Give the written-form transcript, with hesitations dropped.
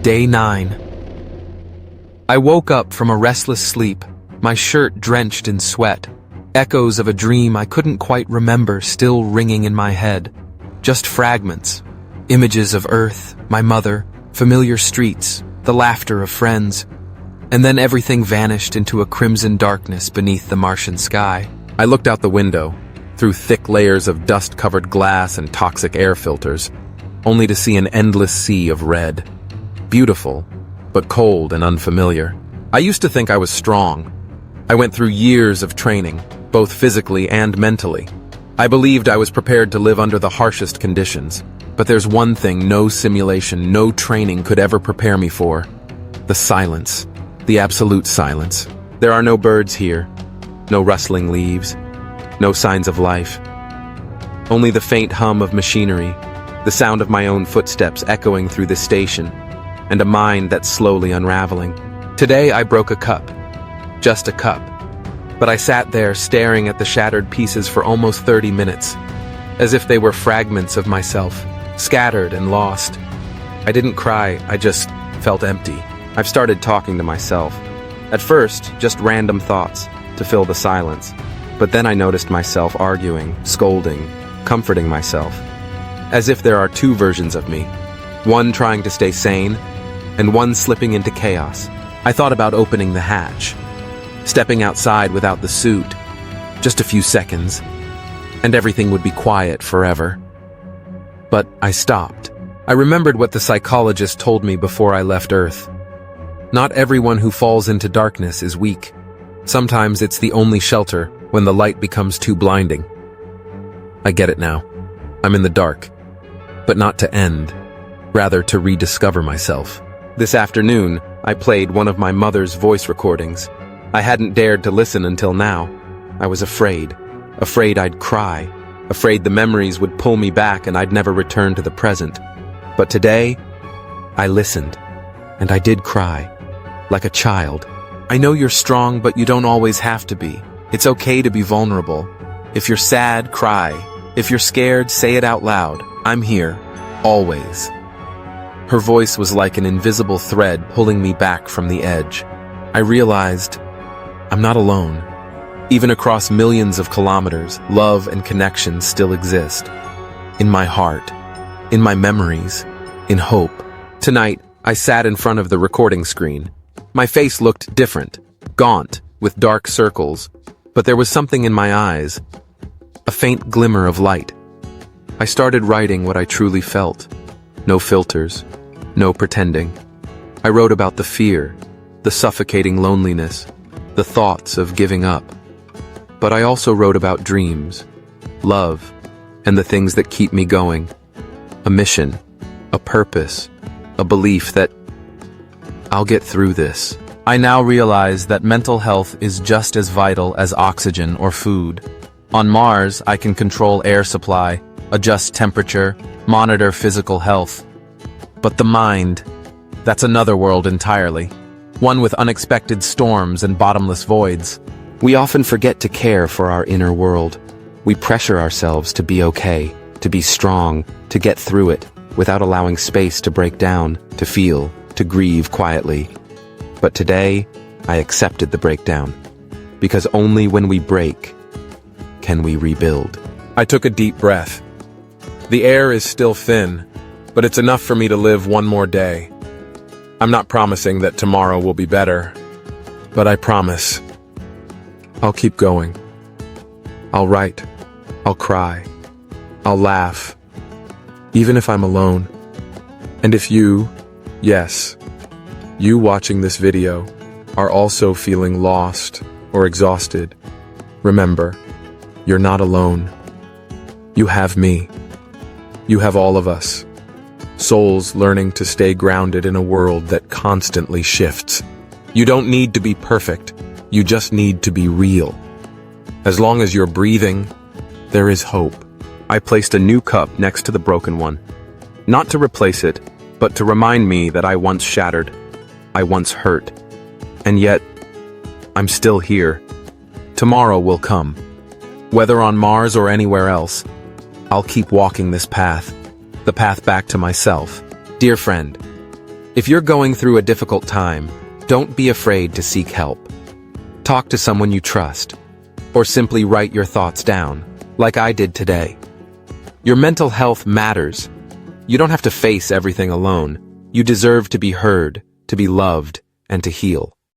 Day 9. I woke up from a restless sleep, my shirt drenched in sweat. Echoes of a dream I couldn't quite remember still ringing in my head. Just fragments. Images of Earth, my mother, familiar streets, the laughter of friends. And then everything vanished into a crimson darkness beneath the Martian sky. I looked out the window, through thick layers of dust-covered glass and toxic air filters, only to see an endless sea of red. Beautiful, but cold and unfamiliar. I used to think I was strong. I went through years of training, both physically and mentally. I believed I was prepared to live under the harshest conditions. But there's one thing no simulation, no training could ever prepare me for. The silence. The absolute silence. There are no birds here. No rustling leaves. No signs of life. Only the faint hum of machinery, the sound of my own footsteps echoing through the station, and a mind that's slowly unraveling. Today I broke a cup. Just a cup. But I sat there staring at the shattered pieces for almost 30 minutes, as if they were fragments of myself, scattered and lost. I didn't cry, I just felt empty. I've started talking to myself. At first, just random thoughts, to fill the silence. But then I noticed myself arguing, scolding, comforting myself. As if there are two versions of me. One trying to stay sane, and one slipping into chaos. I thought about opening the hatch, stepping outside without the suit, just a few seconds, and everything would be quiet forever. But I stopped. I remembered what the psychologist told me before I left Earth. Not everyone who falls into darkness is weak. Sometimes it's the only shelter when the light becomes too blinding. I get it now. I'm in the dark, but not to end, rather to rediscover myself. This afternoon, I played one of my mother's voice recordings. I hadn't dared to listen until now. I was afraid I'd cry. Afraid the memories would pull me back and I'd never return to the present. But today, I listened, and I did cry, like a child. I know you're strong, but you don't always have to be. It's okay to be vulnerable. If you're sad, cry. If you're scared, say it out loud. I'm here, always. Her voice was like an invisible thread pulling me back from the edge. I realized I'm not alone. Even across millions of kilometers, love and connection still exist. In my heart, in my memories, in hope. Tonight, I sat in front of the recording screen. My face looked different, gaunt, with dark circles, but there was something in my eyes, a faint glimmer of light. I started writing what I truly felt. No filters, no pretending. I wrote about the fear, the suffocating loneliness, the thoughts of giving up. But I also wrote about dreams, love, and the things that keep me going. A mission, a purpose, a belief that I'll get through this. I now realize that mental health is just as vital as oxygen or food. On Mars, I can control air supply, adjust temperature, monitor physical health. But the mind, that's another world entirely. One with unexpected storms and bottomless voids. We often forget to care for our inner world. We pressure ourselves to be okay, to be strong, to get through it, without allowing space to break down, to feel, to grieve quietly. But today, I accepted the breakdown. Because only when we break can we rebuild. I took a deep breath. The air is still thin, but it's enough for me to live one more day. I'm not promising that tomorrow will be better, but I promise I'll keep going. I'll write. I'll cry. I'll laugh. Even if I'm alone. And if you, yes, you watching this video, are also feeling lost or exhausted, remember, you're not alone. You have me. You have all of us. Souls learning to stay grounded in a world that constantly shifts. You don't need to be perfect. You just need to be real. As long as you're breathing, there is hope. I placed a new cup next to the broken one. Not to replace it, but to remind me that I once shattered. I once hurt. And yet, I'm still here. Tomorrow will come. Whether on Mars or anywhere else, I'll keep walking this path. The path back to myself. Dear friend, If you're going through a difficult time, don't be afraid to seek help. Talk to someone you trust, or simply write your thoughts down, like I did today. Your mental health matters. You don't have to face everything alone. You deserve to be heard, to be loved, and to heal.